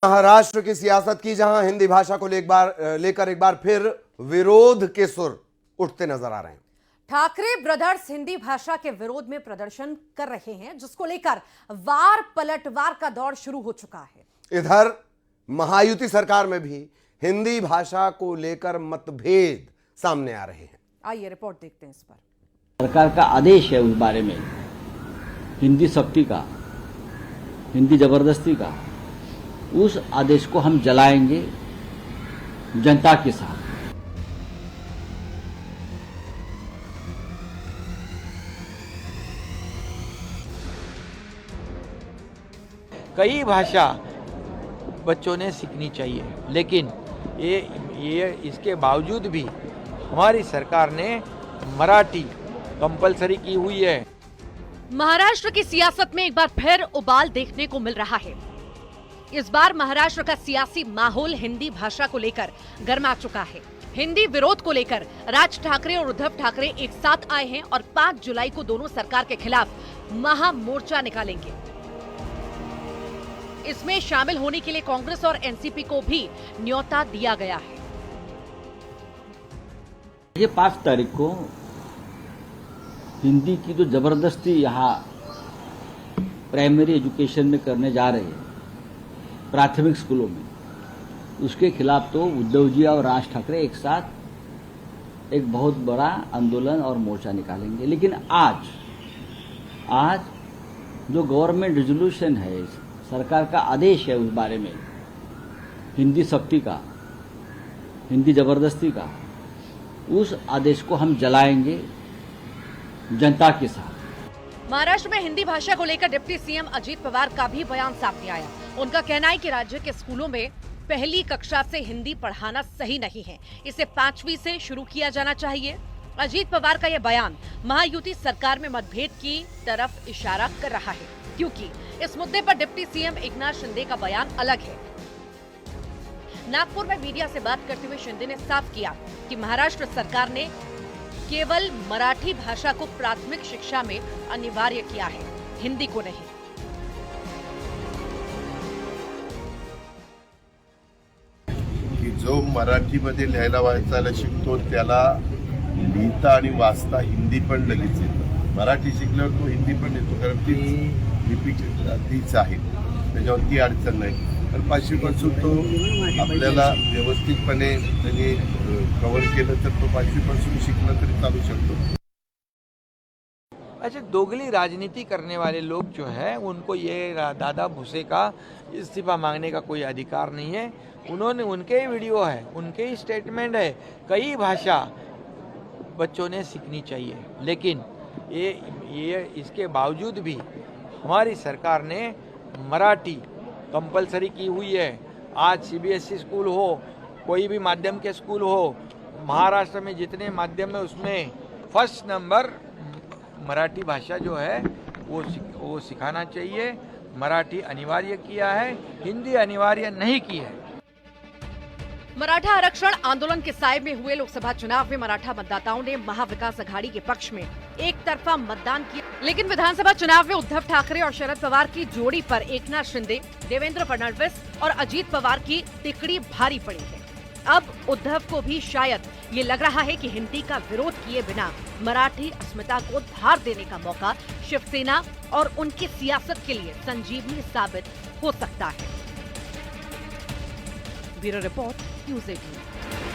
महाराष्ट्र की सियासत की, जहां हिंदी भाषा को लेकर एक बार फिर विरोध के सुर उठते नजर आ रहे हैं। ठाकरे ब्रदर्स हिंदी भाषा के विरोध में प्रदर्शन कर रहे हैं, जिसको लेकर वार पलटवार का दौर शुरू हो चुका है। इधर महायुति सरकार में भी हिंदी भाषा को लेकर मतभेद सामने आ रहे हैं। आइए रिपोर्ट देखते हैं इस पर। सरकार का आदेश है उस बारे में, हिंदी सख्ती का, हिंदी जबरदस्ती का, उस आदेश को हम जलाएंगे जनता के साथ। कई भाषा बच्चों ने सीखनी चाहिए, लेकिन ये इसके बावजूद भी हमारी सरकार ने मराठी कंपलसरी की हुई है। महाराष्ट्र की सियासत में एक बार फिर उबाल देखने को मिल रहा है। इस बार महाराष्ट्र का सियासी माहौल हिंदी भाषा को लेकर गर्मा चुका है। हिंदी विरोध को लेकर राज ठाकरे और उद्धव ठाकरे एक साथ आए हैं और 5 जुलाई को दोनों सरकार के खिलाफ महामोर्चा निकालेंगे। इसमें शामिल होने के लिए कांग्रेस और एनसीपी को भी न्योता दिया गया है। ये 5 तारीख को हिंदी की जो जबरदस्ती यहाँ प्राइमरी एजुकेशन में करने जा रहे हैं, प्राथमिक स्कूलों में, उसके खिलाफ तो उद्धव जी और राज ठाकरे एक साथ एक बहुत बड़ा आंदोलन और मोर्चा निकालेंगे। लेकिन आज जो गवर्नमेंट रेजोल्यूशन है, सरकार का आदेश है उस बारे में, हिंदी सख्ती का, हिंदी जबरदस्ती का, उस आदेश को हम जलाएंगे जनता के साथ। महाराष्ट्र में हिंदी भाषा को लेकर डिप्टी सीएम अजीत पवार का भी बयान सामने आया। उनका कहना है कि राज्य के स्कूलों में पहली कक्षा से हिंदी पढ़ाना सही नहीं है, इसे 5वीं से शुरू किया जाना चाहिए। अजीत पवार का यह बयान महायुति सरकार में मतभेद की तरफ इशारा कर रहा है, क्योंकि इस मुद्दे पर डिप्टी सीएम एकनाथ शिंदे का बयान अलग है। नागपुर में मीडिया से बात करते हुए शिंदे ने साफ किया कि महाराष्ट्र सरकार ने केवल मराठी भाषा को प्राथमिक शिक्षा में अनिवार्य किया है, हिंदी को नहीं। की जो मराठीमध्ये लिहायला वाचायला शिकतो त्याला लिहिता आणि वाचता हिंदी पण लगेच येतं। मराठी शिकल्यावर तो हिंदी पण येतो, कारण ती लिपी तीच आहे, त्याच्यावर ती अडचण नाही। तर 5वी पासून तो आपल्याला व्यवस्थितपणे त्यांनी कव्हर केलं तर तो 5वी पासून शिकला तरी चालू शकतो। अच्छा, दोगली राजनीति करने वाले लोग जो है, उनको ये दादा भूसे का इस्तीफा मांगने का कोई अधिकार नहीं है। उन्होंने, उनके ही वीडियो है, उनके ही स्टेटमेंट है, कई भाषा बच्चों ने सीखनी चाहिए, लेकिन ये इसके बावजूद भी हमारी सरकार ने मराठी कंपलसरी की हुई है। आज सीबीएसई स्कूल हो, कोई भी माध्यम के स्कूल हो, महाराष्ट्र में जितने माध्यम है उसमें फर्स्ट नंबर मराठी भाषा जो है वो सिखाना चाहिए। मराठी अनिवार्य किया है, हिंदी अनिवार्य नहीं की है। मराठा आरक्षण आंदोलन के साए में हुए लोकसभा चुनाव में मराठा मतदाताओं ने महाविकास अघाड़ी के पक्ष में एक तरफा मतदान किया, लेकिन विधानसभा चुनाव में उद्धव ठाकरे और शरद पवार की जोड़ी पर एकनाथ शिंदे, देवेंद्र फडणवीस और अजीत पवार की तिकड़ी भारी पड़ी है। अब उद्धव को भी शायद ये लग रहा है कि हिंदी का विरोध किए बिना मराठी अस्मिता को धार देने का मौका शिवसेना और उनकी सियासत के लिए संजीवनी साबित हो सकता है। Bureau report, news 18।